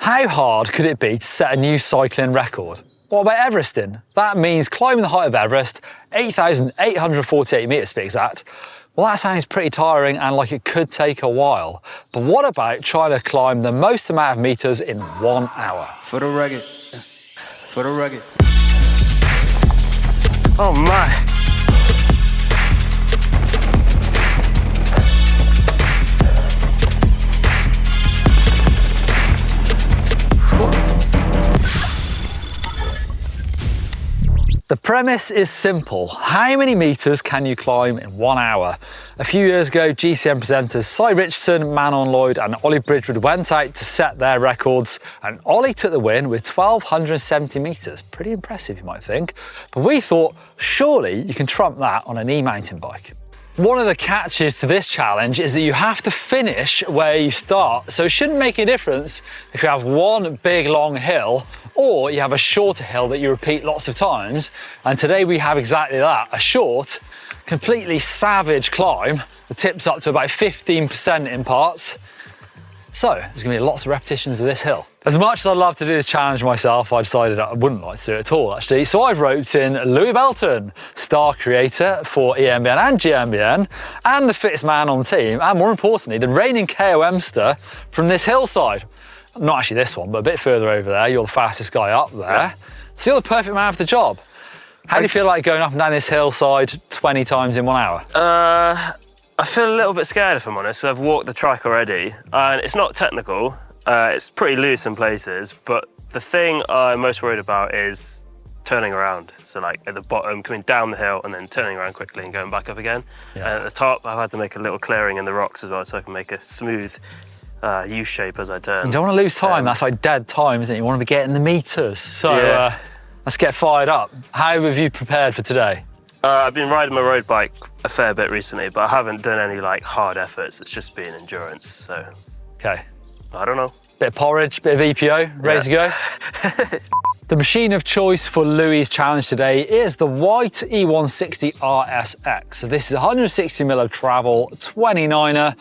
How hard could it be to set a new cycling record? What about Everesting? That means climbing the height of Everest, 8,848 metres to be exact. Well, that sounds pretty tiring and like it could take a while. But what about trying to climb the most amount of metres in 1 hour? For the rugged, for the rugged. Oh my. The premise is simple. How many metres can you climb in 1 hour? A few years ago, GCN presenters Cy Richardson, Manon Lloyd and Ollie Bridgewood went out to set their records, and Ollie took the win with 1,270 metres. Pretty impressive, you might think. But we thought, surely you can trump that on an e-mountain bike. One of the catches to this challenge is that you have to finish where you start. So it shouldn't make a difference if you have one big long hill or you have a shorter hill that you repeat lots of times. And today we have exactly that, a short, completely savage climb that tips up to about 15% in parts. So there's gonna be lots of repetitions of this hill. As much as I'd love to do this challenge myself, I decided I wouldn't like to do it at all, actually. So I've roped in Louis Belton, star creator for eMTB and GCN.EMBN, and the fittest man on the team, and more importantly, the reigning KOM-ster from this hillside. Not actually this one, but a bit further over there. You're the fastest guy up there. Yeah. So you're the perfect man for the job. How do you feel like going up and down this hillside 20 times in 1 hour? I feel a little bit scared, if I'm honest. I've walked the track already, and it's not technical. It's pretty loose in places, but the thing I'm most worried about is turning around. So like at the bottom, coming down the hill and then turning around quickly and going back up again. Yeah. And at the top, I've had to make a little clearing in the rocks as well so I can make a smooth U shape as I turn. You don't want to lose time. That's like dead time, isn't it? You want to be getting the meters. So yeah. Let's get fired up. How have you prepared for today? I've been riding my road bike a fair bit recently, but I haven't done any like hard efforts. It's just been endurance, so. Okay. I don't know. Bit of porridge, bit of EPO, ready to go? The machine of choice for Louis' challenge today is the white E160 RSX. So this is 160mm of travel, 29er,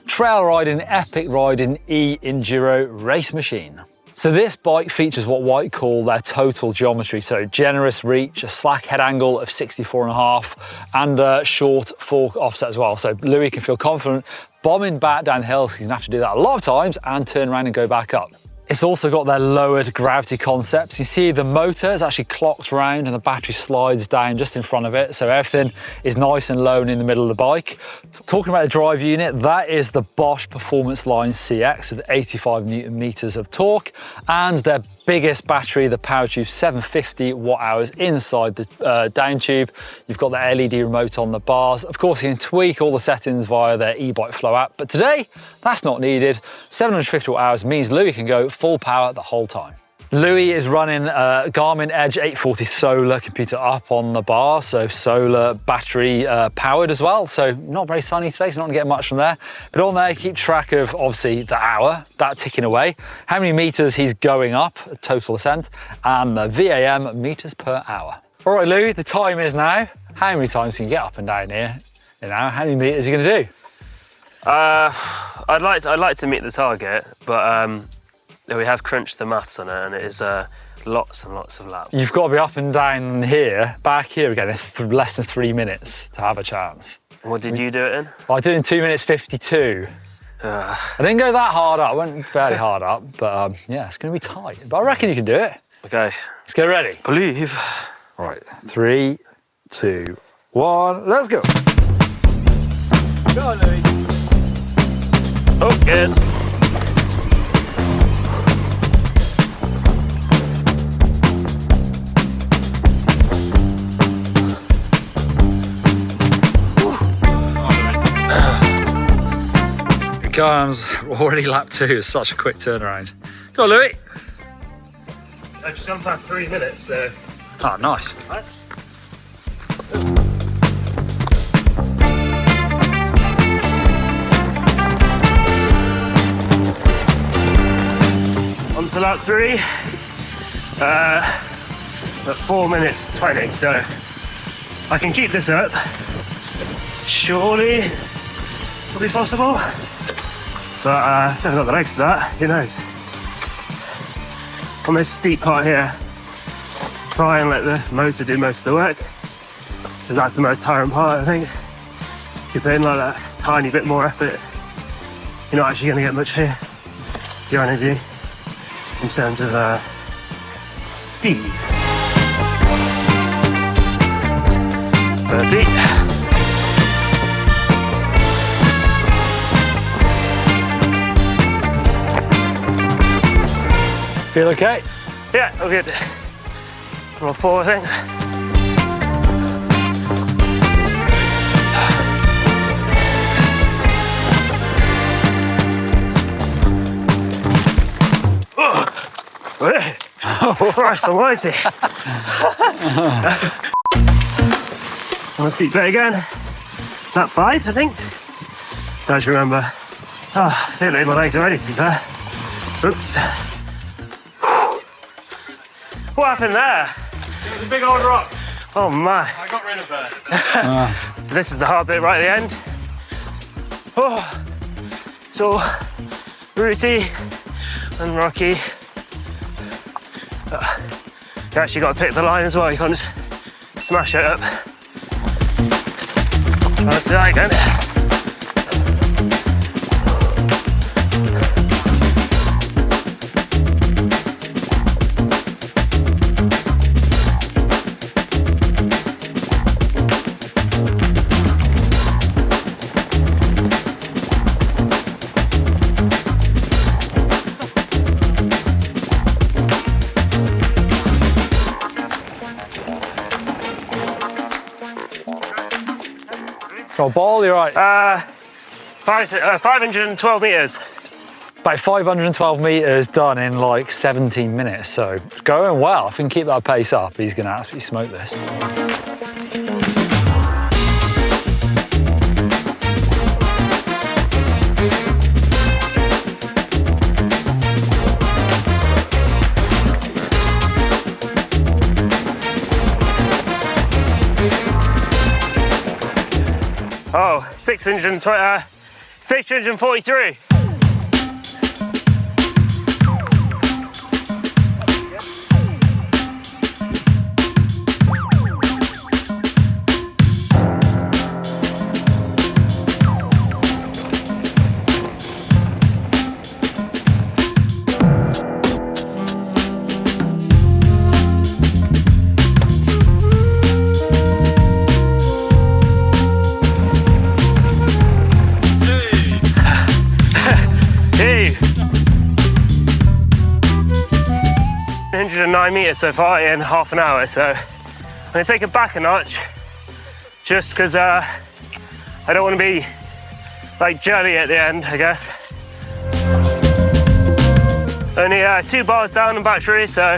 trail riding, epic riding, e-enduro race machine. So this bike features what White call their total geometry. So generous reach, a slack head angle of 64.5 and a short fork offset as well. So Louis can feel confident bombing back down the hill, so he's gonna have to do that a lot of times and turn around and go back up. It's also got their lowered gravity concept. You see the motor is actually clocked round and the battery slides down just in front of it. So everything is nice and low and in the middle of the bike. Talking about the drive unit, that is the Bosch Performance Line CX with 85 Newton meters of torque and their biggest battery, the Power Tube 750 watt hours inside the down tube. You've got the LED remote on the bars. Of course, you can tweak all the settings via their eBike Flow app, but today that's not needed. 750 watt hours means Louis can go full power the whole time. Louis is running a Garmin Edge 840 solar computer up on the bar, so solar battery powered as well. So not very sunny today, so not gonna get much from there. But on there, keep track of obviously the hour, that ticking away, how many meters he's going up, total ascent, and the VAM meters per hour. All right, Louis, the time is now. How many times can you get up and down here in an hour? How many meters are you gonna do? I'd like to meet the target, but we have crunched the maths on it, and it is lots and lots of laps. You've got to be up and down here, back here again, in less than 3 minutes to have a chance. What did you do it in? I did it in 2 minutes 52. I didn't go that hard up, I went fairly hard up, but yeah, it's going to be tight. But I reckon you can do it. Okay. Let's get ready. Believe. Right, 3, 2, 1, let's go. Go on, Louis. Oh, yes. Comes already lap 2, it's such a quick turnaround. Go on, Louis. I've just gone past 3 minutes, so. Oh, nice. On to lap 3. At 4 minutes 20, so I can keep this up. Surely, will be possible. But I still haven't got the legs for that, who knows? on this steep part here, try and let the motor do most of the work, because that's the most tiring part, I think. If you put in like that tiny bit more effort, you're not actually going to get much here, your energy, in terms of speed. Beat. Feel okay? Yeah, all good. I'm on 4, I think. Oh, Christ almighty. On the steep bit again. That 5, I think. Don't you remember? Oh, I didn't leave my legs already, to be fair. Oops. What happened there? It was a big old rock. Oh my. I got rid of her. This is the hard bit right at the end. Oh, it's all rooty and rocky. You actually got to pick the line as well, you can't just smash it up. Try to do that again. Oh, ball, you're right. 512 metres. About 512 metres done in like 17 minutes, so going well. If we can keep that pace up, he's going to absolutely smoke this. Oh, 643. Hey! 109 metres so far in half an hour, so I'm going to take it back a notch just because I don't want to be like jelly at the end, I guess. Only 2 bars down on battery, so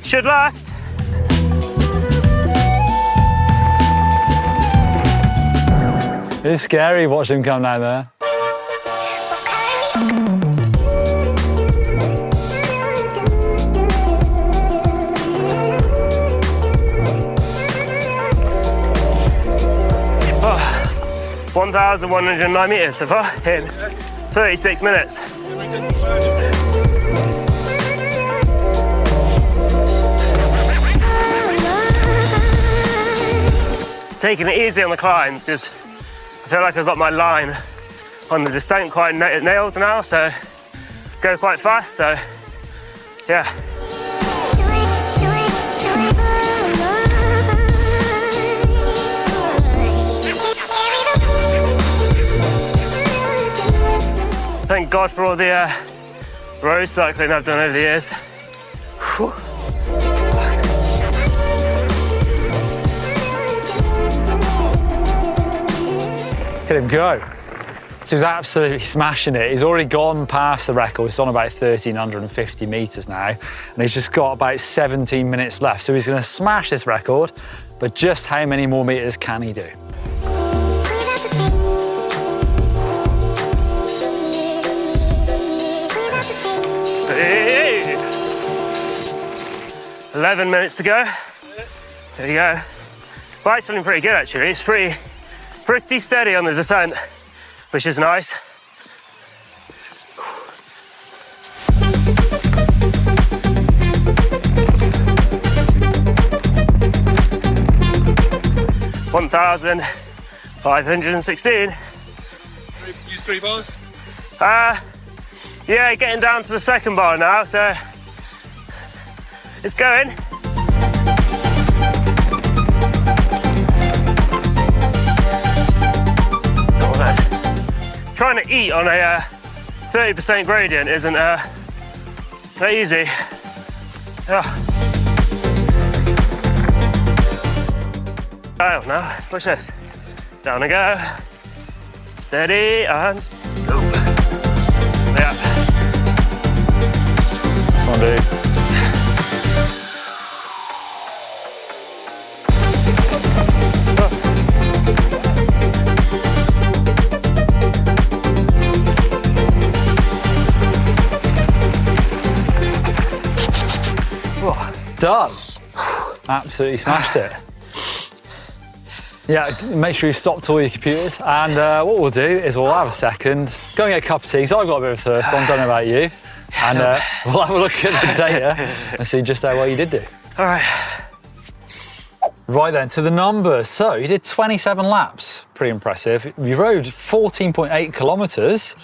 should last. It's scary watching him come down there. Oh, 1,109 metres so far in 36 minutes. Taking it easy on the climbs because I feel like I've got my line on the descent quite nailed now, so go quite fast, so yeah. Thank God for all the road cycling I've done over the years. Whew. Look at him go. So he's absolutely smashing it. He's already gone past the record. It's on about 1,350 metres now, and he's just got about 17 minutes left. So he's going to smash this record, but just how many more metres can he do? Hey. 11 minutes to go. There you go. Bike's feeling pretty good actually. It's pretty steady on the descent, which is nice. 1,516. Use 3 bars? Yeah, getting down to the second bar now, so it's going. Oh, nice. Trying to eat on a 30% gradient isn't so easy. Oh, now push this. Down I go. Steady and go. Yeah. Come on, dude. Done. Absolutely smashed it. Yeah, make sure you stopped all your computers, and what we'll do is we'll have a second, go and get a cup of tea, because I've got a bit of a thirst, I don't know about you, and we'll have a look at the data and see just how well you did do. All right. Right then, to the numbers. So you did 27 laps, pretty impressive. You rode 14.8 kilometers,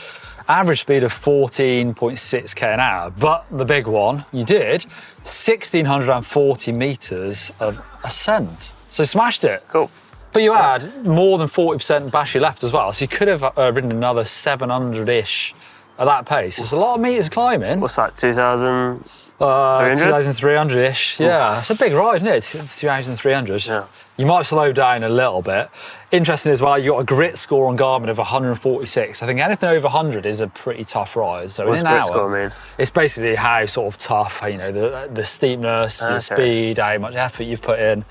average speed of 14.6k an hour, but the big one, you did 1,640 meters of ascent. So smashed it. Cool. But you had more than 40% battery left as well, so you could have ridden another 700-ish at that pace. It's a lot of meters climbing. What's that, 2,300? 2,300-ish, yeah. That's a big ride, isn't it? 2,300. Yeah. You might slow down a little bit. Interesting as well, you got a grit score on Garmin of 146. I think anything over 100 is a pretty tough ride. So What's in an grit hour, score mean? it's basically how sort of tough, you know, the steepness, your speed, how much effort you've put in.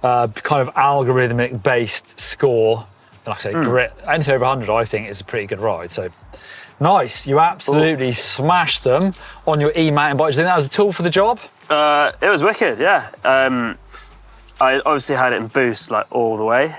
Kind of algorithmic based score. And like I say, grit, anything over 100 I think is a pretty good ride. So nice, you absolutely smashed them on your e-mountain bike. Do you think that was a tool for the job? It was wicked, yeah. I obviously had it in boost like all the way,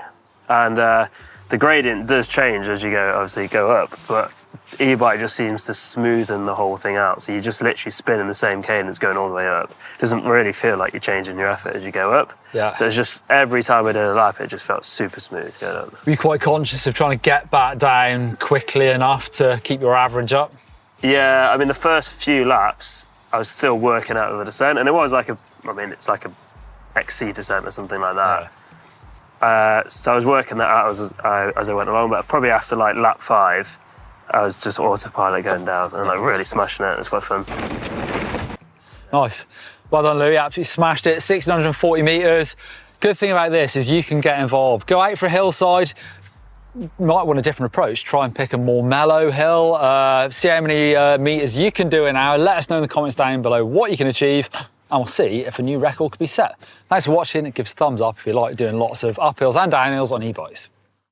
and the gradient does change as you go up, but e-bike just seems to smoothen the whole thing out. So you just literally spin in the same cadence going all the way up. It doesn't really feel like you're changing your effort as you go up. Yeah. So it's just every time I did a lap, it just felt super smooth going up. Were you quite conscious of trying to get back down quickly enough to keep your average up? Yeah, I mean, the first few laps, I was still working out of the descent, and it was like it's like a XC descent or something like that. Yeah. So I was working that out as I went along, but probably after like lap 5, I was just autopilot going down and like really smashing it. It was quite fun. Nice. Well done, Louis. Absolutely smashed it. 1,640 meters. Good thing about this is you can get involved. Go out for a hillside. You might want a different approach. Try and pick a more mellow hill. See how many meters you can do an hour. Let us know in the comments down below what you can achieve, and we'll see if a new record could be set. Thanks for watching. Give us a thumbs up if you like doing lots of uphills and downhills on e-bikes.